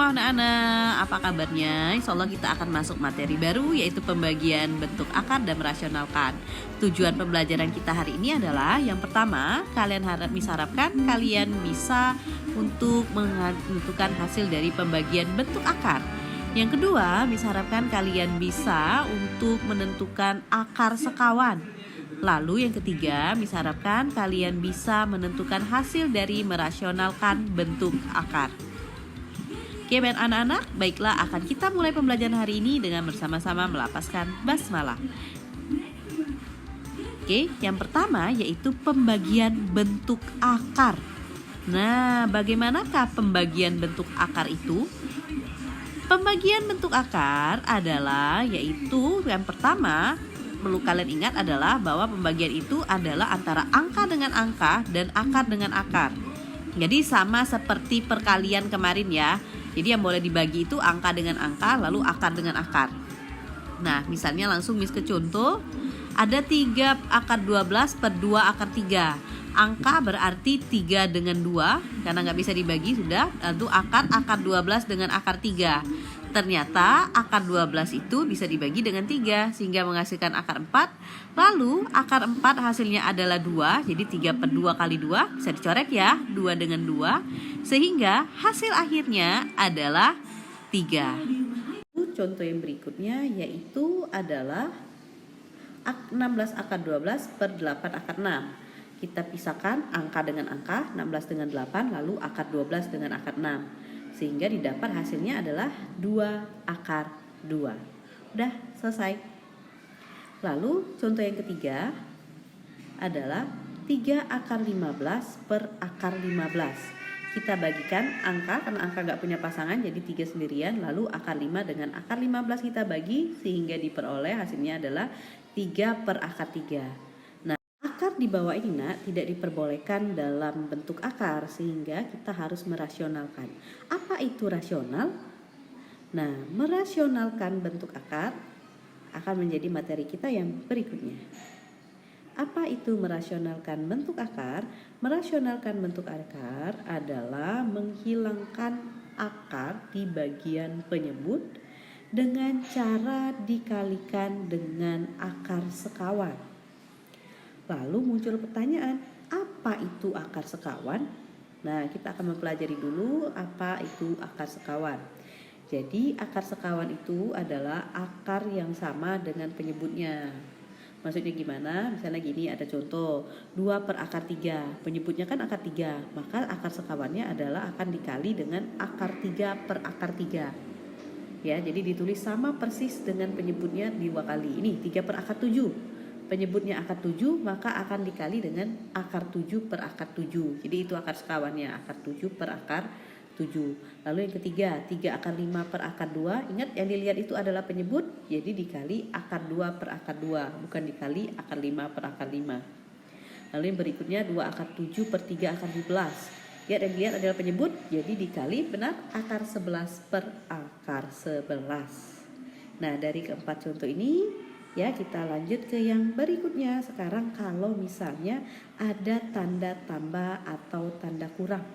Halo anak-anak, apa kabarnya? Insya Allah kita akan masuk materi baru, yaitu pembagian bentuk akar dan merasionalkan. Tujuan pembelajaran kita hari ini adalah yang pertama, kalian harapkan kalian bisa untuk menentukan hasil dari pembagian bentuk akar. Yang kedua, harapkan kalian bisa untuk menentukan akar sekawan. Lalu yang ketiga, harapkan kalian bisa menentukan hasil dari merasionalkan bentuk akar. Oke, baik anak-anak, baiklah akan kita mulai pembelajaran hari ini dengan bersama-sama melafazkan basmalah. Oke, yang pertama yaitu pembagian bentuk akar. Nah, bagaimanakah pembagian bentuk akar itu? Pembagian bentuk akar adalah yaitu yang pertama perlu kalian ingat adalah bahwa pembagian itu adalah antara angka dengan angka dan akar dengan akar. Jadi sama seperti perkalian kemarin ya. Jadi yang boleh dibagi itu angka dengan angka, lalu akar dengan akar. Nah, misalnya langsung Miss ke contoh. Ada 3 akar 12 per 2 akar 3. Angka berarti 3 dengan 2, karena nggak bisa dibagi sudah. Lalu akar 12 dengan akar 3. Ternyata akar 12 itu bisa dibagi dengan 3, sehingga menghasilkan akar 4. Lalu akar 4 hasilnya adalah 2, jadi 3 per 2 kali 2, bisa dicoret ya, 2 dengan 2. Sehingga hasil akhirnya adalah 3. Contoh yang berikutnya yaitu adalah 16 akar 12 per 8 akar 6. Kita pisahkan angka dengan angka, 16 dengan 8, lalu akar 12 dengan akar 6. Sehingga didapat hasilnya adalah 2 akar 2. Udah selesai. Lalu contoh yang ketiga adalah 3 akar 15 per akar 15. Kita bagikan angka, karena angka gak punya pasangan jadi 3 sendirian. Lalu akar 5 dengan akar 15 kita bagi, sehingga diperoleh hasilnya adalah 3 per akar 3. Akar di bawah ini tidak diperbolehkan dalam bentuk akar, sehingga kita harus merasionalkan. Apa itu rasional? Nah, merasionalkan bentuk akar akan menjadi materi kita yang berikutnya. Apa itu merasionalkan bentuk akar? Merasionalkan bentuk akar adalah menghilangkan akar di bagian penyebut dengan cara dikalikan dengan akar sekawan. Lalu muncul pertanyaan, apa itu akar sekawan? Nah, kita akan mempelajari dulu apa itu akar sekawan. Jadi, akar sekawan itu adalah akar yang sama dengan penyebutnya. Maksudnya gimana? Misalnya gini, ada contoh 2 per akar 3. Penyebutnya kan akar 3, maka akar sekawannya adalah akan dikali dengan akar 3 per akar 3. Ya, jadi ditulis sama persis dengan penyebutnya 2 kali. Ini 3 per akar 7. Penyebutnya akar 7, maka akan dikali dengan akar 7 per akar 7. Jadi itu akar sekawannya, akar 7 per akar 7. Lalu yang ketiga, 3 akar 5 per akar 2. Ingat yang dilihat itu adalah penyebut, jadi dikali akar 2 per akar 2, bukan dikali akar 5 per akar 5. Lalu yang berikutnya 2 akar 7 per 3 akar 11. Ya, yang dilihat adalah penyebut, jadi dikali benar akar 11 per akar 11. Nah, dari keempat contoh ini ya, kita lanjut ke yang berikutnya. Sekarang kalau misalnya ada tanda tambah atau tanda kurang,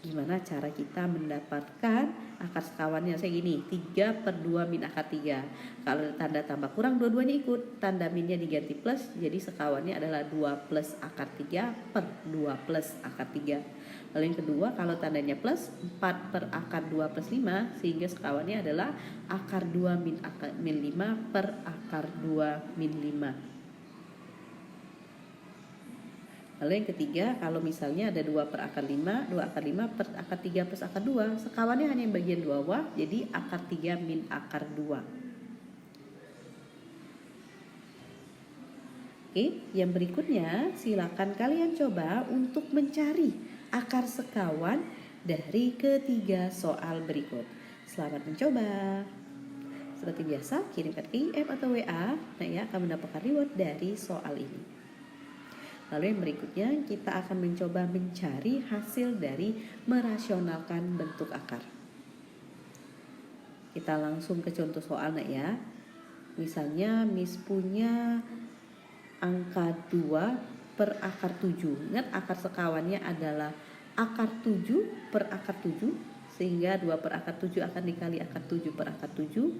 gimana cara kita mendapatkan akar sekawannya? Saya gini, 3 per 2 min akar 3. Kalau tanda tambah kurang, dua-duanya ikut. Tanda minnya diganti plus, jadi sekawannya adalah 2 plus akar 3 per 2 plus akar 3. Lalu yang kedua, kalau tandanya plus, 4 per akar 2 plus 5, sehingga sekawannya adalah akar 2 min 5 per akar 2 min 5. Lalu yang ketiga, kalau misalnya ada 2 per akar 5, 2 akar 5 per akar 3 plus akar 2, sekawannya hanya yang bagian 2 bawah, jadi akar 3 min akar 2. Oke, yang berikutnya silakan kalian coba untuk mencari akar sekawan dari ketiga soal berikut. Selamat mencoba. Seperti biasa, kirimkan IM atau WA, ya akan mendapatkan reward dari soal ini. Lalu yang berikutnya kita akan mencoba mencari hasil dari merasionalkan bentuk akar. Kita langsung ke contoh soal ya. Misalnya Miss punya angka 2 per akar 7. Ingat akar sekawannya adalah akar 7 per akar 7, sehingga 2 per akar 7 akan dikali akar 7 per akar 7.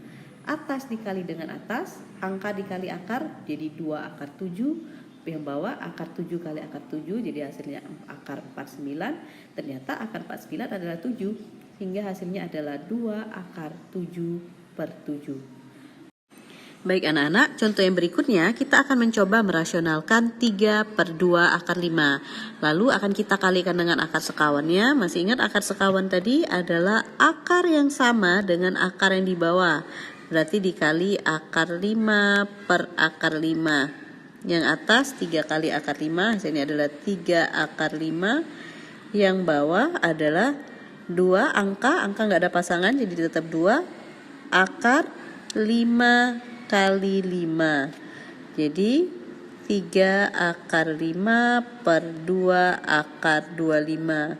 Atas dikali dengan atas, angka dikali akar jadi 2 akar 7, yang bawah akar 7 kali akar 7, jadi hasilnya akar 49. Ternyata akar 49 adalah 7, sehingga hasilnya adalah 2 akar 7 per 7. Baik anak-anak, contoh yang berikutnya kita akan mencoba merasionalkan 3 per 2 akar 5. Lalu akan kita kalikan dengan akar sekawannya. Masih ingat akar sekawan tadi adalah akar yang sama dengan akar yang di bawah. Berarti dikali akar 5 per akar 5. Yang atas 3 kali akar 5, hasilnya adalah 3 akar 5. Yang bawah adalah 2 angka nggak ada pasangan jadi tetap 2 akar 5 kali 5. Jadi 3 akar 5 per 2 akar 25.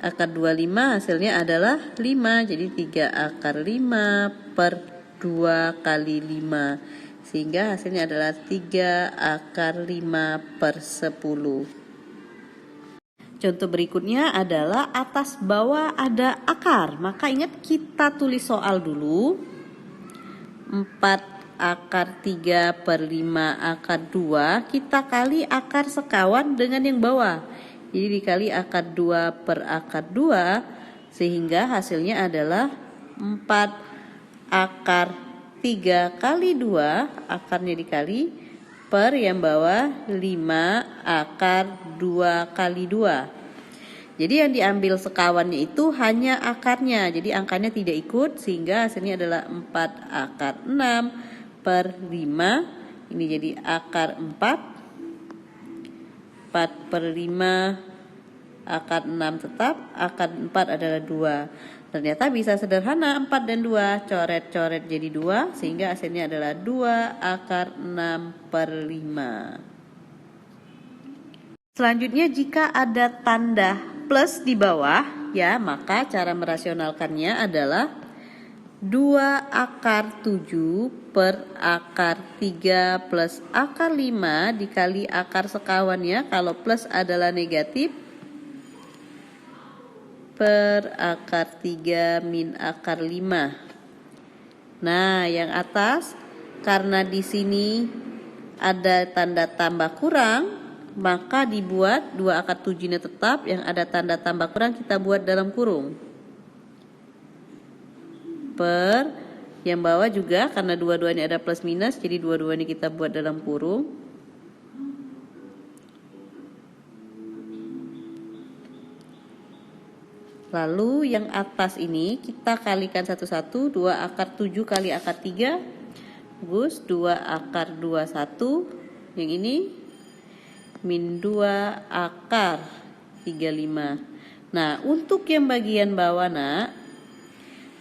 Akar 25 hasilnya adalah 5. Jadi 3 akar 5 per 2 kali 5. Sehingga hasilnya adalah 3 akar 5 per 10. Contoh berikutnya adalah atas bawah ada akar. Maka ingat kita tulis soal dulu. 4 akar 3 per 5 akar 2 kita kali akar sekawan dengan yang bawah. Jadi dikali akar 2 per akar 2 sehingga hasilnya adalah 4 akar 3 kali 2 akarnya dikali per yang bawah 5 akar 2 kali 2. Jadi yang diambil sekawannya itu hanya akarnya. Jadi angkanya tidak ikut sehingga hasilnya adalah 4 akar 6 per 5. Ini jadi akar 4. 4 per 5 akar 6 tetap. Akar 4 adalah 2. Ternyata bisa sederhana 4 dan 2. Coret-coret jadi 2. Sehingga hasilnya adalah 2 akar 6 per 5. Selanjutnya jika ada tanda plus di bawah ya, maka cara merasionalkannya adalah 2 akar 7 per akar 3 plus akar 5 dikali akar sekawannya kalau plus adalah negatif per akar 3 min akar 5. Nah, yang atas karena di sini ada tanda tambah kurang, maka dibuat 2 akar 7-nya tetap, yang ada tanda tambah kurang kita buat dalam kurung. Per yang bawah juga karena dua-duanya ada plus minus, jadi dua-duanya kita buat dalam kurung. Lalu yang atas ini kita kalikan satu-satu, 2 akar 7 kali akar 3, bagus, 2 akar 21, yang ini min 2 akar 35. Nah, untuk yang bagian bawah nak,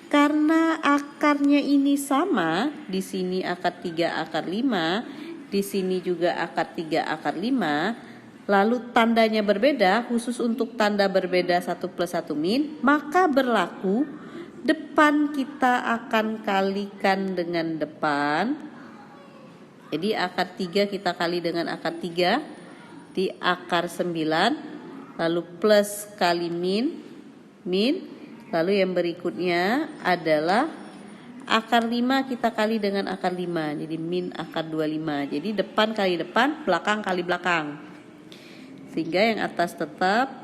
karena akarnya ini sama, di sini akar 3 akar 5, di sini juga akar 3 akar 5, lalu tandanya berbeda, khusus untuk tanda berbeda 1 plus 1 min, maka berlaku depan kita akan kalikan dengan depan. Jadi akar 3 kita kali dengan akar 3 di akar 9, lalu plus kali min, lalu yang berikutnya adalah akar 5 kita kali dengan akar 5, jadi min akar 25. Jadi depan kali depan, belakang kali belakang, sehingga yang atas tetap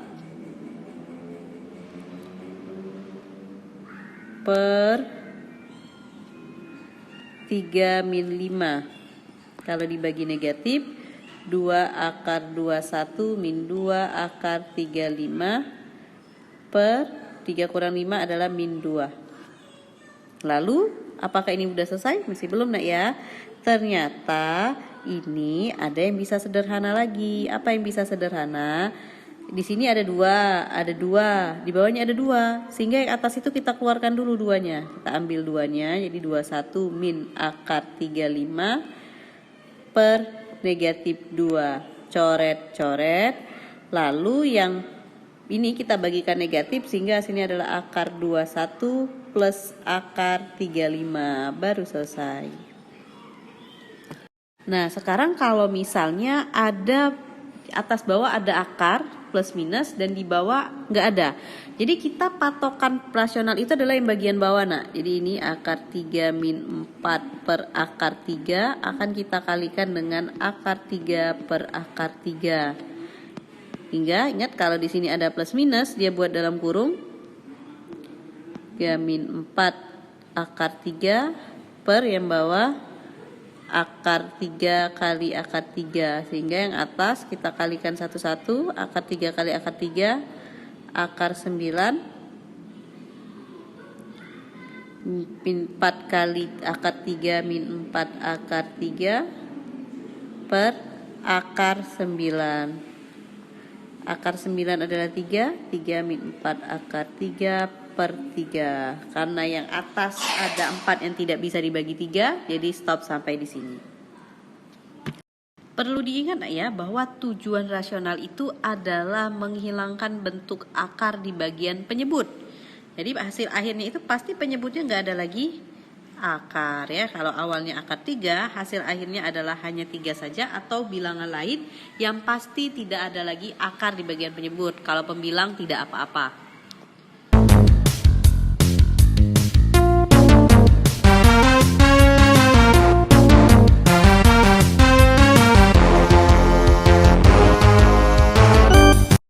per 3 min 5. Kalau dibagi negatif 2 akar 21 min 2 akar 35 per 3 kurang 5 adalah min 2. Lalu apakah ini sudah selesai? Masih belum nak ya. Ternyata ini ada yang bisa sederhana lagi. Apa yang bisa sederhana? Di sini ada 2, di bawahnya ada 2. Sehingga yang atas itu kita keluarkan dulu 2-nya. Kita ambil 2-nya, jadi 21 min akar 35 per negatif 2, coret-coret, lalu yang ini kita bagikan negatif sehingga hasilnya adalah akar 21 plus akar 35, baru selesai. Nah, sekarang kalau misalnya ada atas bawah ada akar, plus minus, dan di bawah nggak ada. Jadi kita patokan rasional itu adalah yang bagian bawah nak. Jadi ini akar 3 min 4 per akar 3 akan kita kalikan dengan akar 3 per akar 3. Hingga ingat kalau di sini ada plus minus, dia buat dalam kurung 3 min 4 akar 3 per yang bawah akar 3 kali akar 3, sehingga yang atas kita kalikan satu-satu. Akar 3 kali akar 3 akar 9 min 4 kali akar 3 min 4 akar 3 per akar 9. Akar 9 adalah 3 min 4 akar 3 per 3. Karena yang atas ada 4 yang tidak bisa dibagi 3, jadi stop sampai di sini. Perlu diingat ya bahwa tujuan rasional itu adalah menghilangkan bentuk akar di bagian penyebut. Jadi hasil akhirnya itu pasti penyebutnya nggak ada lagi akar ya. Kalau awalnya akar 3, hasil akhirnya adalah hanya 3 saja, atau bilangan lain yang pasti tidak ada lagi akar di bagian penyebut. Kalau pembilang tidak apa-apa.